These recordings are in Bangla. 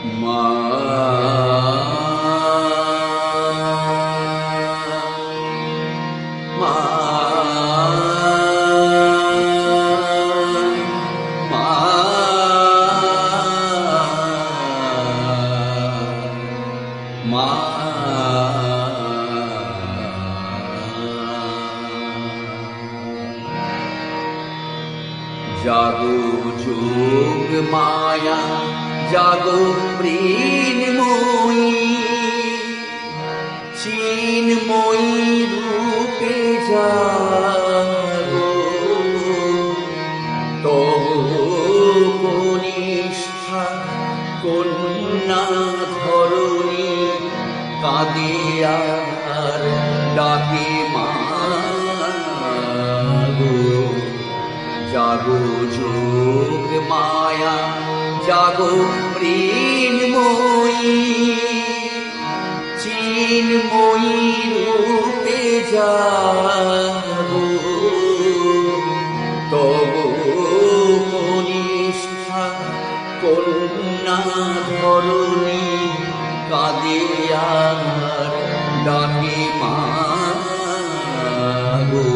মা মা মা মা জাগো যোগ মায়া জাগো মৃন্ময়ী চিন্ময়ী রূপে জাগো তবু কনিষ্ঠা কন্যা ধরণী কাঁদে আর ডাকে মা গো। জাগো যোগ মায়া জাগো মৃন্ময়ী চিন্ময়ী রূপে জাগো তবু কনিষ্ঠা কন্যা ধরণী কাঁদে আর ডাকে মা গো।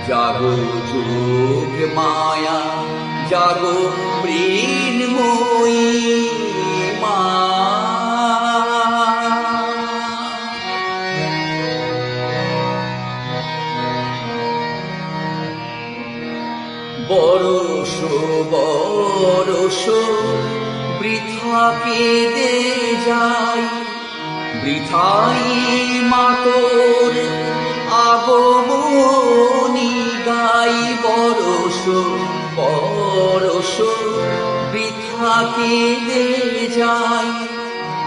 জাগো যোগ মায়া জাগো মৃন্ময়ী মা। বরষ বরষ বৃথা কেঁদে যাই বৃথাই মাতোর আগমনী গাই। বরষ বরষ বৃথা কেঁদে যাই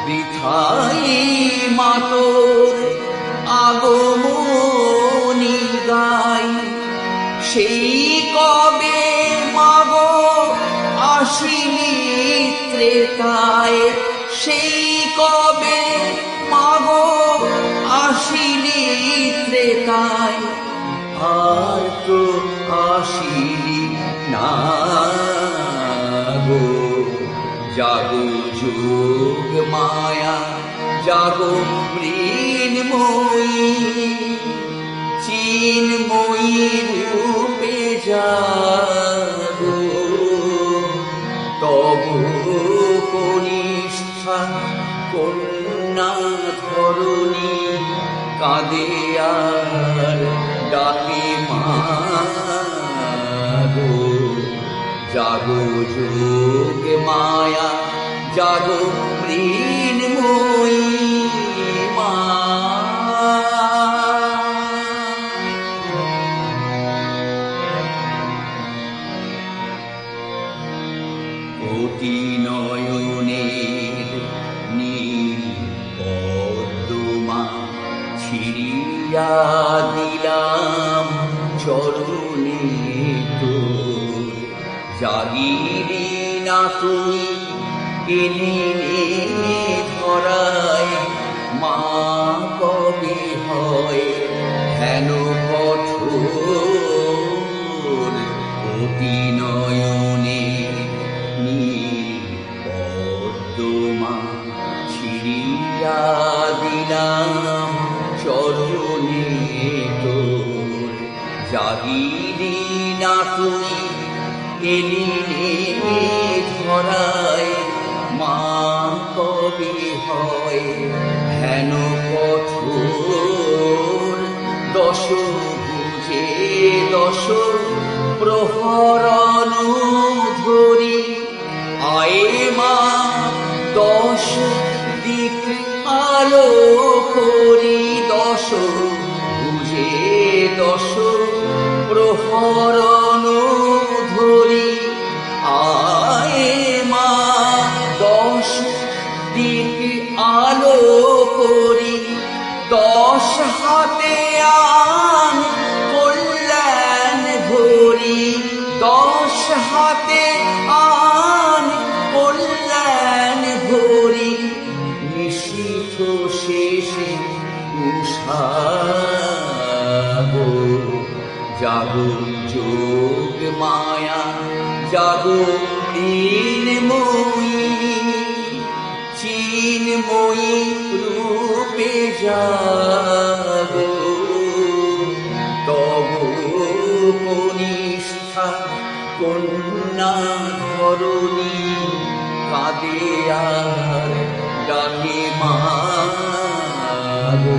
বৃথাই মাতোর আগমনী গাই। সেই কবে মাগো আসিনি ত্রেতায় সেই কবে মাগো আসিনি ত্রেতায় আর তো আসিলি না গো। জাগো যোগ মায়া জাগো মৃন্ময়ী চিন্ময়ী রূপে জাগো তবু কনিষ্ঠা কন্যা ধরণী কাঁদে আর ডাকে মা গো। জাগো যোগ মায়া জাগো মৃন্ময়ী মা। অতি নয়নের নীল পদ্মা ছিড়িয়া দিলাম চরণে তোর। জাগিরি না তুই এনে ধরায় মা কবে হয় হেন কঠোর। অতি নয়নে নীল পদ্মা ছিড়িয়া দিলাম চরণে তোর। জাগিরি না তুই এনে ধরায় মা কবে হয় হেন কঠোর। দশ ভুজে দশ প্রহরণ ধরি আয়ে মা দশ দিক আলো করি। দশ ভুজে দশ প্রহরণ ধরি আয়ে মা দশ দিক আলো করি। দশ হাতে আন কল্যাণ ধরি দশ হাতে আন কল্যাণ ধরি। নিশীথ শেষে উষা জাগো যোগ মায়া জাগো মৃন্ময়ী মই রূপে জাগো, তবু কনিষ্ঠা কন্যা ধরণী কাঁদে আর ডাকে মা গো।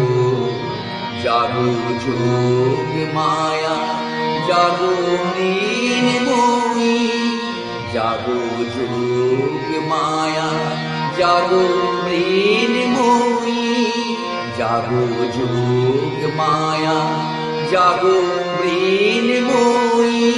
জাগো যোগ মায়া জাগো মৃন্ময়ী, জাগো যোগ মায়া জাগো মৃন্ময়ী, জাগো যোগ মায়া জাগো মৃন্ময়ী।